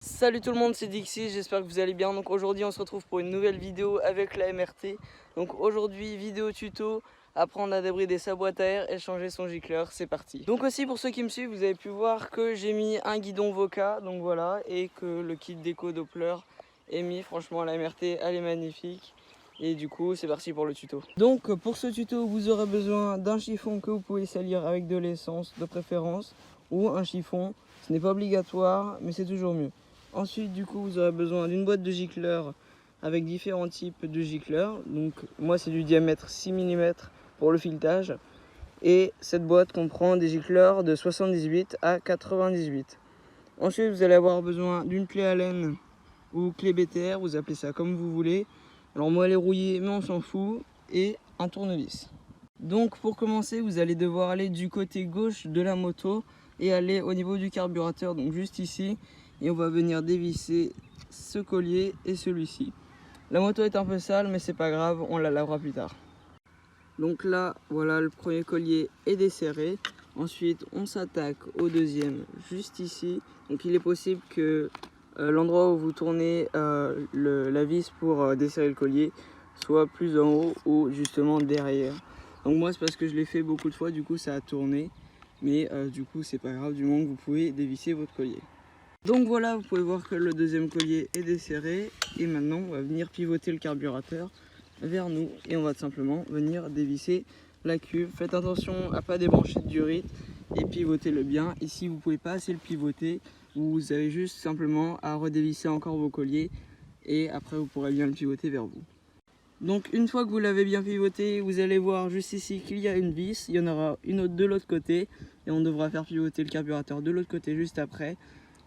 Salut tout le monde, c'est Dixie, j'espère que vous allez bien. Donc aujourd'hui on se retrouve pour une nouvelle vidéo avec la MRT. Donc aujourd'hui vidéo tuto, apprendre à débrider sa boîte à air et changer son gicleur, c'est parti. Donc aussi pour ceux qui me suivent, vous avez pu voir que j'ai mis un guidon Voca, donc voilà, et que le kit déco Doppler est mis. Franchement la MRT elle est magnifique. Et du coup c'est parti pour le tuto. Donc pour ce tuto vous aurez besoin d'un chiffon que vous pouvez salir avec de l'essence de préférence, ou un chiffon, ce n'est pas obligatoire mais c'est toujours mieux. Ensuite, du coup, vous aurez besoin d'une boîte de gicleurs avec différents types de gicleurs. Donc, moi, c'est du diamètre 6 mm pour le filetage. Et cette boîte comprend des gicleurs de 78 à 98. Ensuite, vous allez avoir besoin d'une clé Allen ou clé BTR, vous appelez ça comme vous voulez. Alors, moi, elle est rouillée, mais on s'en fout. Et un tournevis. Donc, pour commencer, vous allez devoir aller du côté gauche de la moto et aller au niveau du carburateur, donc juste ici. Et on va venir dévisser ce collier et celui-ci. La moto est un peu sale mais c'est pas grave, on la lavera plus tard. Donc là voilà, le premier collier est desserré. Ensuite on s'attaque au deuxième juste ici. Donc il est possible que l'endroit où vous tournez la vis pour desserrer le collier soit plus en haut ou justement derrière. Donc moi c'est parce que je l'ai fait beaucoup de fois, du coup ça a tourné. Mais du coup c'est pas grave du moment que vous pouvez dévisser votre collier. Donc voilà, vous pouvez voir que le deuxième collier est desserré et maintenant on va venir pivoter le carburateur vers nous et on va tout simplement venir dévisser la cuve. Faites attention à pas débrancher de durite et pivotez-le bien. Ici vous pouvez pas assez le pivoter, vous avez juste simplement à redévisser encore vos colliers et après vous pourrez bien le pivoter vers vous. Donc une fois que vous l'avez bien pivoté, vous allez voir juste ici qu'il y a une vis, il y en aura une autre de l'autre côté et on devra faire pivoter le carburateur de l'autre côté juste après.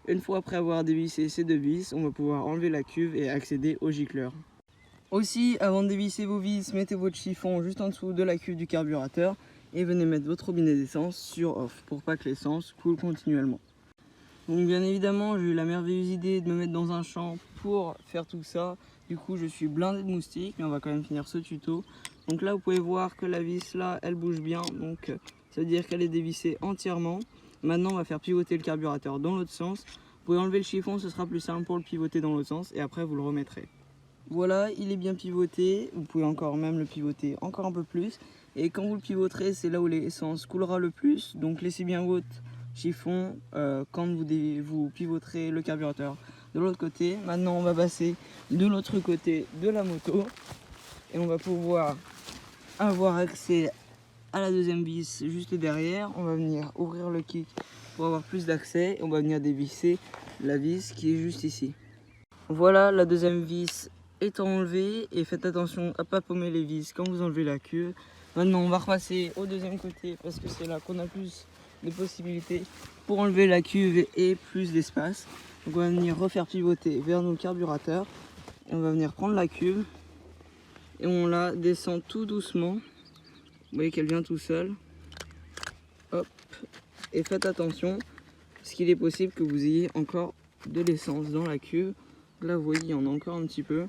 Une fois après avoir dévissé ces deux vis, on va pouvoir enlever la cuve et accéder au gicleur. Aussi, avant de dévisser vos vis, mettez votre chiffon juste en dessous de la cuve du carburateur et venez mettre votre robinet d'essence sur off pour pas que l'essence coule continuellement. Donc bien évidemment, j'ai eu la merveilleuse idée de me mettre dans un champ pour faire tout ça. Du coup, je suis blindé de moustiques, mais on va quand même finir ce tuto. Donc là, vous pouvez voir que la vis là, elle bouge bien, donc ça veut dire qu'elle est dévissée entièrement. Maintenant, on va faire pivoter le carburateur dans l'autre sens. Vous pouvez enlever le chiffon, ce sera plus simple pour le pivoter dans l'autre sens et après vous le remettrez. Voilà, il est bien pivoté. Vous pouvez encore même le pivoter encore un peu plus. Et quand vous le pivoterez, c'est là où l'essence coulera le plus. Donc laissez bien votre chiffon quand vous pivoterez le carburateur de l'autre côté. Maintenant, on va passer de l'autre côté de la moto et on va pouvoir avoir accès à la deuxième vis juste derrière. On va venir ouvrir le kick pour avoir plus d'accès. On va venir dévisser la vis qui est juste ici. Voilà, la deuxième vis est enlevée et faites attention à ne pas paumer les vis quand vous enlevez la cuve. Maintenant on va repasser au deuxième côté parce que c'est là qu'on a plus de possibilités pour enlever la cuve et plus d'espace. Donc on va venir refaire pivoter vers nos carburateurs. Et on va venir prendre la cuve et on la descend tout doucement. Vous voyez qu'elle vient tout seul. Hop. Et faites attention parce qu'il est possible que vous ayez encore de l'essence dans la cuve. Là vous voyez il y en a encore un petit peu.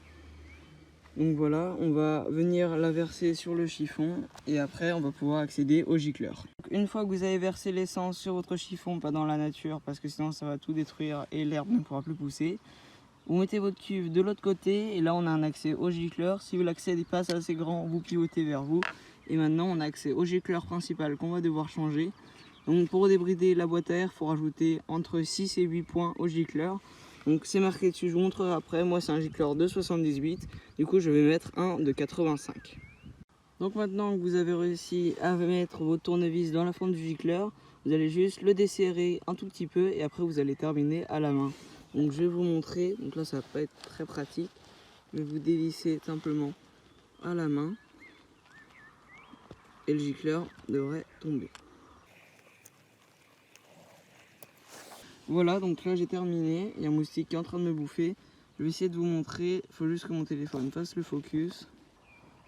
Donc voilà, on va venir la verser sur le chiffon et après on va pouvoir accéder au gicleur. Donc une fois que vous avez versé l'essence sur votre chiffon, pas dans la nature parce que sinon ça va tout détruire et l'herbe ne pourra plus pousser, vous mettez votre cuve de l'autre côté et là on a un accès au gicleur. Si l'accès n'est pas assez grand, vous pivotez vers vous. Et maintenant on a accès au gicleur principal qu'on va devoir changer. Donc pour débrider la boîte à air, il faut rajouter entre 6 et 8 points au gicleur. Donc c'est marqué dessus, je vous montrerai après. Moi c'est un gicleur de 78, du coup je vais mettre un de 85. Donc maintenant que vous avez réussi à mettre votre tournevis dans la forme du gicleur, vous allez juste le desserrer un tout petit peu et après vous allez terminer à la main. Donc je vais vous montrer, donc là ça va pas être très pratique. Je vais vous dévisser simplement à la main et le gicleur devrait tomber. Voilà, donc là j'ai terminé, il y a un moustique qui est en train de me bouffer. Je vais essayer de vous montrer, il faut juste que mon téléphone fasse le focus.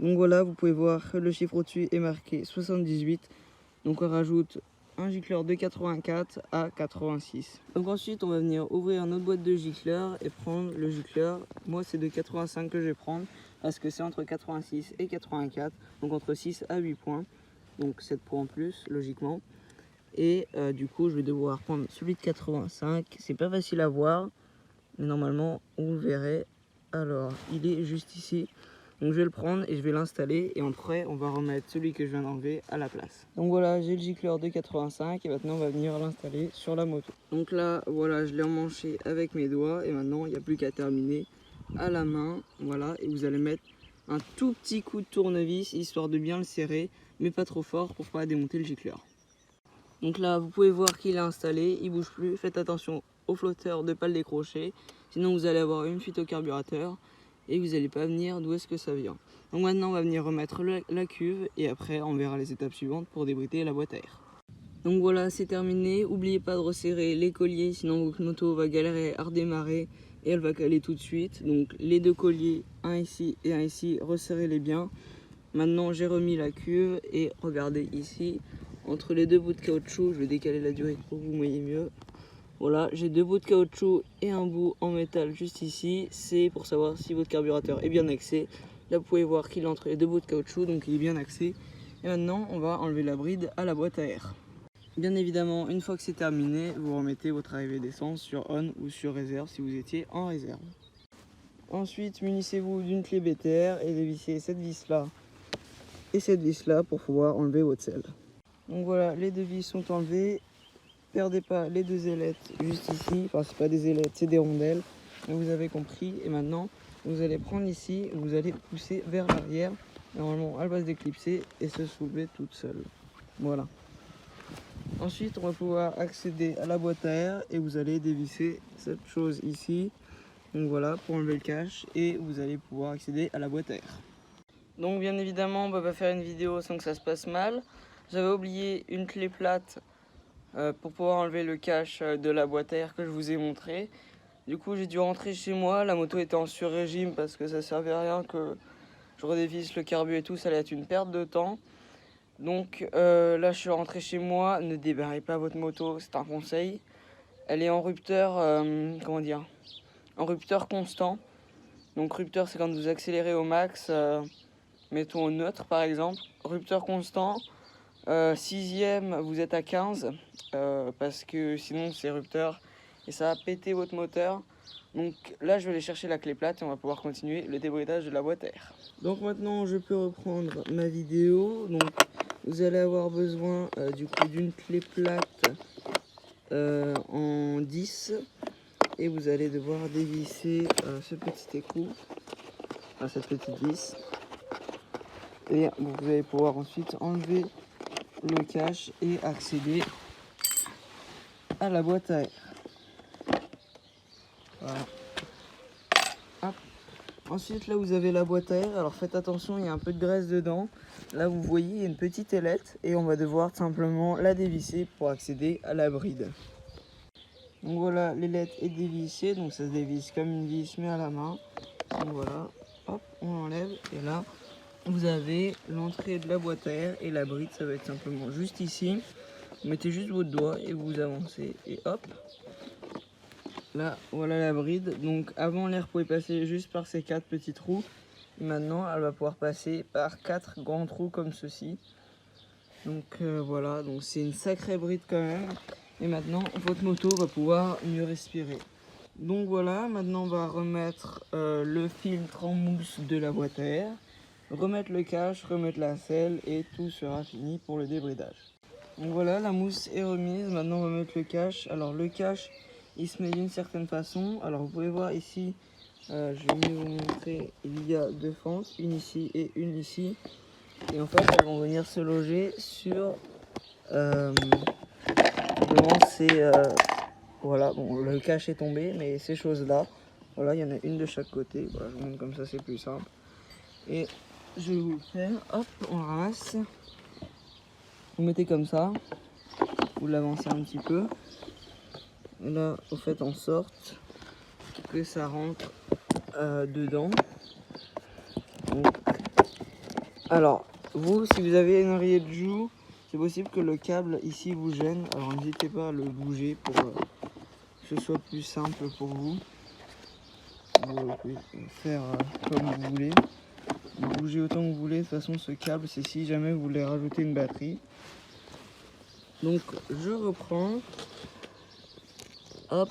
Donc voilà, vous pouvez voir que le chiffre au-dessus est marqué 78. Donc on rajoute un gicleur de 84 à 86. Donc ensuite on va venir ouvrir notre boîte de gicleurs et prendre le gicleur. Moi c'est de 85 que je vais prendre parce que c'est entre 86 et 84. Donc entre 6 à 8 points. Donc 7 points en plus logiquement. Et du coup je vais devoir prendre celui de 85, c'est pas facile à voir, mais normalement vous le verrez. Alors il est juste ici, donc je vais le prendre et je vais l'installer, et après on va remettre celui que je viens d'enlever à la place. Donc voilà, j'ai le gicleur de 85 et maintenant on va venir l'installer sur la moto. Donc là voilà, je l'ai emmanché avec mes doigts et maintenant il n'y a plus qu'à terminer à la main. Voilà, et vous allez mettre un tout petit coup de tournevis histoire de bien le serrer, mais pas trop fort pour pas démonter le gicleur. Donc là vous pouvez voir qu'il est installé, il bouge plus. Faites attention au flotteur de ne pas le décrocher, sinon vous allez avoir une fuite au carburateur et vous n'allez pas venir d'où est-ce que ça vient. Donc maintenant on va venir remettre la cuve et après on verra les étapes suivantes pour débriter la boîte à air. Donc voilà, c'est terminé. N'oubliez pas de resserrer les colliers, sinon votre moto va galérer à redémarrer et elle va caler tout de suite. Donc les deux colliers, un ici et un ici, resserrez-les bien. Maintenant j'ai remis la cuve et regardez ici, entre les deux bouts de caoutchouc, je vais décaler la durite pour que vous voyez mieux. Voilà, j'ai deux bouts de caoutchouc et un bout en métal juste ici. C'est pour savoir si votre carburateur est bien axé. Là vous pouvez voir qu'il est entre les deux bouts de caoutchouc, donc il est bien axé. Et maintenant on va enlever la bride à la boîte à air. Bien évidemment, une fois que c'est terminé, vous remettez votre arrivée d'essence sur on ou sur réserve si vous étiez en réserve. Ensuite, munissez-vous d'une clé BTR et dévissez cette vis là et cette vis là pour pouvoir enlever votre selle. Donc voilà, les deux vis sont enlevées. Perdez pas les deux ailettes juste ici, enfin c'est pas des ailettes, c'est des rondelles, mais vous avez compris. Et maintenant vous allez prendre ici, vous allez pousser vers l'arrière, normalement elle va se déclipser et se soulever toute seule. Voilà. Ensuite on va pouvoir accéder à la boîte à air et vous allez dévisser cette chose ici, donc voilà, pour enlever le cache, et vous allez pouvoir accéder à la boîte à air. Donc bien évidemment on ne peut pas faire une vidéo sans que ça se passe mal. J'avais oublié une clé plate pour pouvoir enlever le cache de la boîte à air que je vous ai montré. Du coup j'ai dû rentrer chez moi, la moto était en sur-régime parce que ça servait à rien que je redévisse le carbu et tout, ça allait être une perte de temps. Donc là je suis rentré chez moi, ne débarrez pas votre moto, c'est un conseil. Elle est en rupteur, comment dire, en rupteur constant. Donc rupteur c'est quand vous accélérez au max, mettons au neutre par exemple. Rupteur constant, sixième vous êtes à 15, parce que sinon c'est rupteur et ça va péter votre moteur. Donc là je vais aller chercher la clé plate et on va pouvoir continuer le débridage de la boîte à air. Donc maintenant je peux reprendre ma vidéo. Donc vous allez avoir besoin du coup d'une clé plate en 10 et vous allez devoir dévisser ce petit écrou, cette petite vis, et vous allez pouvoir ensuite enlever le cache et accéder à la boîte à air. Voilà. Hop. Ensuite là vous avez la boîte à air, alors faites attention, il y a un peu de graisse dedans. Là vous voyez il y a une petite ailette et on va devoir simplement la dévisser pour accéder à la bride. Donc voilà, l'ailette est dévissée, donc ça se dévisse comme une vis mais à la main. Donc voilà, hop, on l'enlève et là vous avez l'entrée de la boîte à air et la bride, ça va être simplement juste ici. Vous mettez juste votre doigt et vous avancez et hop. Là, voilà la bride. Donc avant l'air pouvait passer juste par ces 4 petits trous. Et maintenant, elle va pouvoir passer par 4 grands trous comme ceci. Donc voilà, donc c'est une sacrée bride quand même. Et maintenant, votre moto va pouvoir mieux respirer. Donc voilà, maintenant on va remettre le filtre en mousse de la boîte à air, remettre le cache, remettre la selle et tout sera fini pour le débridage. Donc voilà, la mousse est remise, maintenant on va mettre le cache. Alors le cache, il se met d'une certaine façon. Alors vous pouvez voir ici, je vais mieux vous montrer, il y a 2 fentes, une ici et une ici. Et en fait, elles vont venir se loger sur... voilà, bon, le cache est tombé, mais ces choses-là, voilà, il y en a une de chaque côté. Voilà, je vous montre comme ça, c'est plus simple. Et je vais vous le faire, hop, on ramasse. Vous mettez comme ça, vous l'avancez un petit peu. Et là, vous faites en sorte que ça rentre dedans. Donc, alors, vous, si vous avez une oreiller de joue, c'est possible que le câble ici vous gêne. Alors n'hésitez pas à le bouger pour que ce soit plus simple pour vous. Vous pouvez faire comme vous voulez. Vous bougez autant que vous voulez. De toute façon, ce câble, c'est si jamais vous voulez rajouter une batterie. Donc, je reprends. Hop,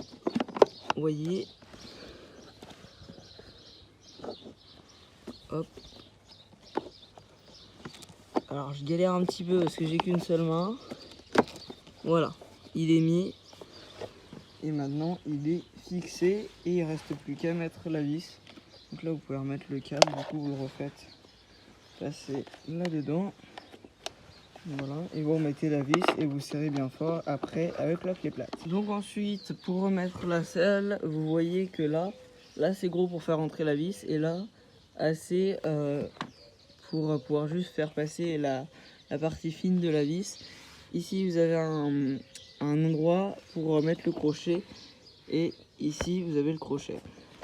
vous voyez. hop. Alors je galère un petit peu parce que j'ai qu'une seule main. Voilà, il est mis. Et maintenant il est fixé et il reste plus qu'à mettre la vis. Donc là vous pouvez remettre le câble, du coup vous le refaites passer là-dedans. Voilà, et vous remettez la vis et vous serrez bien fort après avec la clé plate. Donc ensuite pour remettre la selle, vous voyez que là c'est gros pour faire entrer la vis et là assez pour pouvoir juste faire passer la partie fine de la vis. Ici vous avez un endroit pour mettre le crochet et ici vous avez le crochet.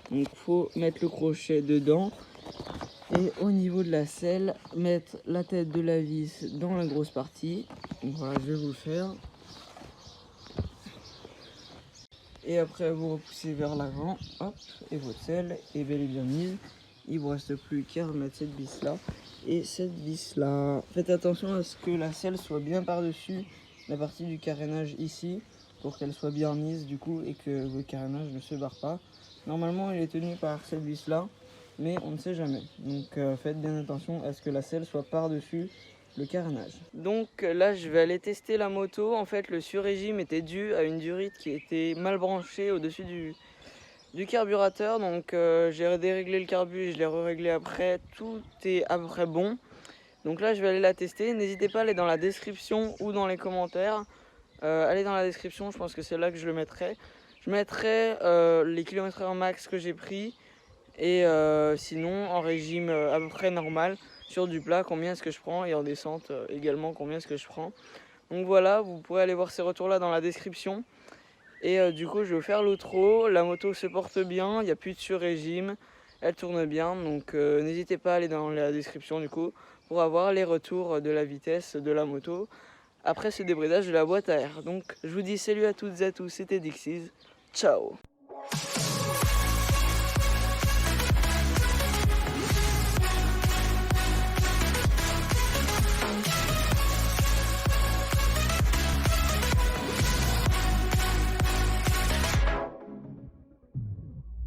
Donc il faut mettre le crochet dedans et au niveau de la selle, mettre la tête de la vis dans la grosse partie. Donc voilà, je vais vous le faire. Et après vous repoussez vers l'avant, hop, et votre selle est bel et bien mise. Il ne vous reste plus qu'à remettre cette vis là et cette vis là. Faites attention à ce que la selle soit bien par-dessus la partie du carénage ici pour qu'elle soit bien mise du coup et que votre carénage ne se barre pas. Normalement il est tenu par cette vis là, mais on ne sait jamais. Donc faites bien attention à ce que la selle soit par-dessus le carénage. Donc là je vais aller tester la moto. En fait le sur-régime était dû à une durite qui était mal branchée au-dessus du carburateur. Donc j'ai déréglé le carbu, je l'ai réglé après, tout est à peu près bon. Donc là je vais aller la tester. N'hésitez pas à aller dans la description ou dans les commentaires. Allez dans la description, je pense que c'est là que je le mettrai. Je mettrai les km/h max que j'ai pris. Et sinon en régime à peu près normal, sur du plat, combien est-ce que je prends, et en descente également combien est-ce que je prends. Donc voilà, vous pourrez aller voir ces retours là dans la description. Et du coup je vais vous faire l'outro. La moto se porte bien, il n'y a plus de sur-régime, elle tourne bien. Donc n'hésitez pas à aller dans la description du coup pour avoir les retours de la vitesse de la moto après ce débridage de la boîte à air. Donc je vous dis salut à toutes et à tous, c'était Dixies, ciao.